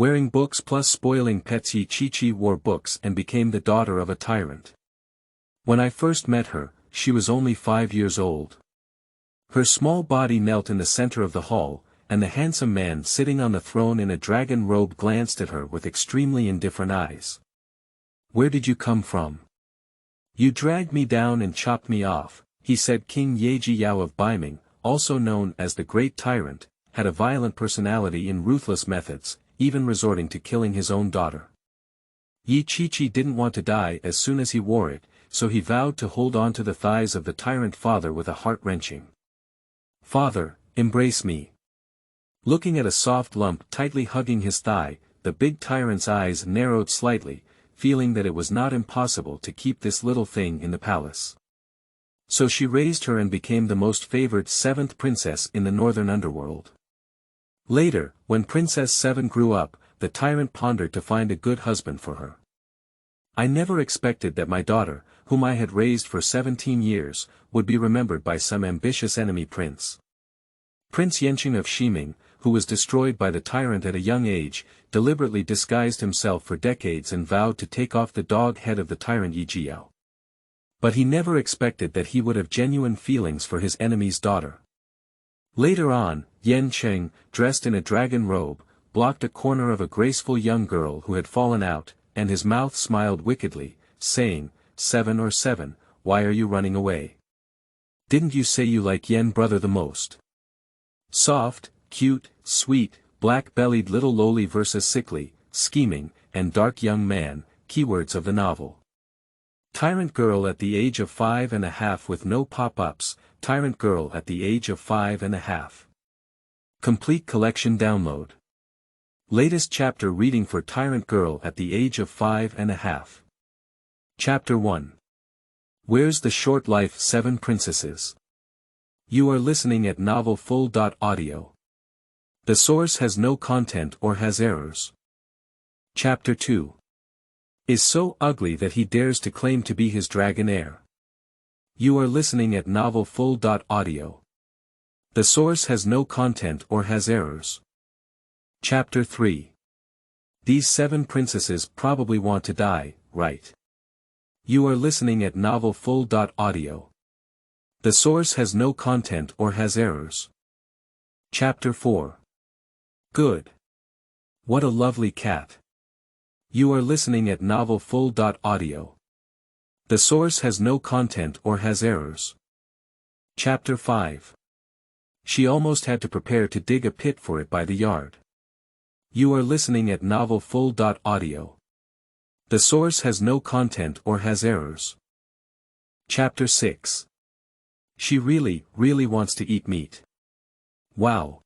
Wearing books plus spoiling pets. Chi wore books and became the daughter of a tyrant. When I first met her, she was only 5 years old. Her small body knelt in the center of the hall, and the handsome man sitting on the throne in a dragon robe glanced at her with extremely indifferent eyes. "Where did you come from? You dragged me down and chopped me off," he said. King Yeji Yao of Baiming, also known as the Great Tyrant, had a violent personality and ruthless methods, even resorting to killing his own daughter. Yi Chi didn't want to die as soon as he wore it, so he vowed to hold on to the thighs of the tyrant father with a heart-wrenching. "Father, embrace me." Looking at a soft lump tightly hugging his thigh, the big tyrant's eyes narrowed slightly, feeling that it was not impossible to keep this little thing in the palace. So she raised her and became the most favored 7th princess in the northern underworld. Later, when Princess 7 grew up, the tyrant pondered to find a good husband for her. "I never expected that my daughter, whom I had raised for 17 years, would be remembered by some ambitious enemy prince." Prince Yenqing of Shiming, who was destroyed by the tyrant at a young age, deliberately disguised himself for decades and vowed to take off the dog head of the tyrant Yi Jiao. But he never expected that he would have genuine feelings for his enemy's daughter. Later on, Yan Cheng, dressed in a dragon robe, blocked a corner of a graceful young girl who had fallen out, and his mouth smiled wickedly, saying, "7 or 7, why are you running away? Didn't you say you like Yen brother the most?" Soft, cute, sweet, black-bellied little lowly versus sickly, scheming, and dark young man, keywords of the novel. Tyrant girl at the age of 5.5 with no pop-ups, Tyrant girl at the age of 5.5. Complete collection download. Latest chapter reading for Tyrant girl at the age of 5.5. Chapter 1. Where's the short life 7 princesses? You are listening at novelfull.audio. The source has no content or has errors. Chapter 2. Is so ugly that he dares to claim to be his dragon heir. You are listening at novelfull.audio. The source has no content or has errors. Chapter 3. These 7 princesses probably want to die, right? You are listening at novelfull.audio. The source has no content or has errors. Chapter 4. Good. What a lovely cat. You are listening at novelfull.audio. The source has no content or has errors. Chapter 5. She almost had to prepare to dig a pit for it by the yard. You are listening at novelfull.audio. The source has no content or has errors. Chapter 6. She really wants to eat meat. Wow.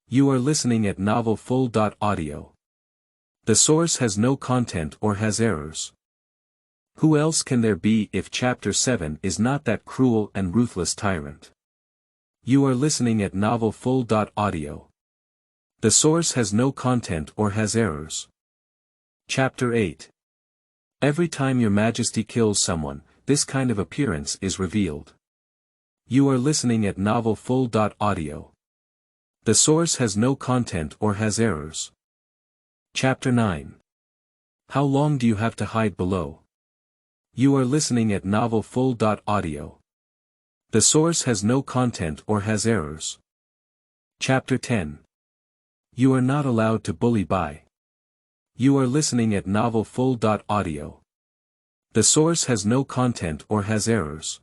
You are listening at novelfull.audio. The source has no content or has errors. Who else can there be if Chapter 7 is not that cruel and ruthless tyrant? You are listening at novelfull.audio. The source has no content or has errors. Chapter 8. Every time Your Majesty kills someone, this kind of appearance is revealed. You are listening at novelfull.audio. The source has no content or has errors. Chapter 9. How long do you have to hide below? You are listening at novelfull.audio. The source has no content or has errors. Chapter 10. You are not allowed to bully by. You are listening at novelfull.audio. The source has no content or has errors.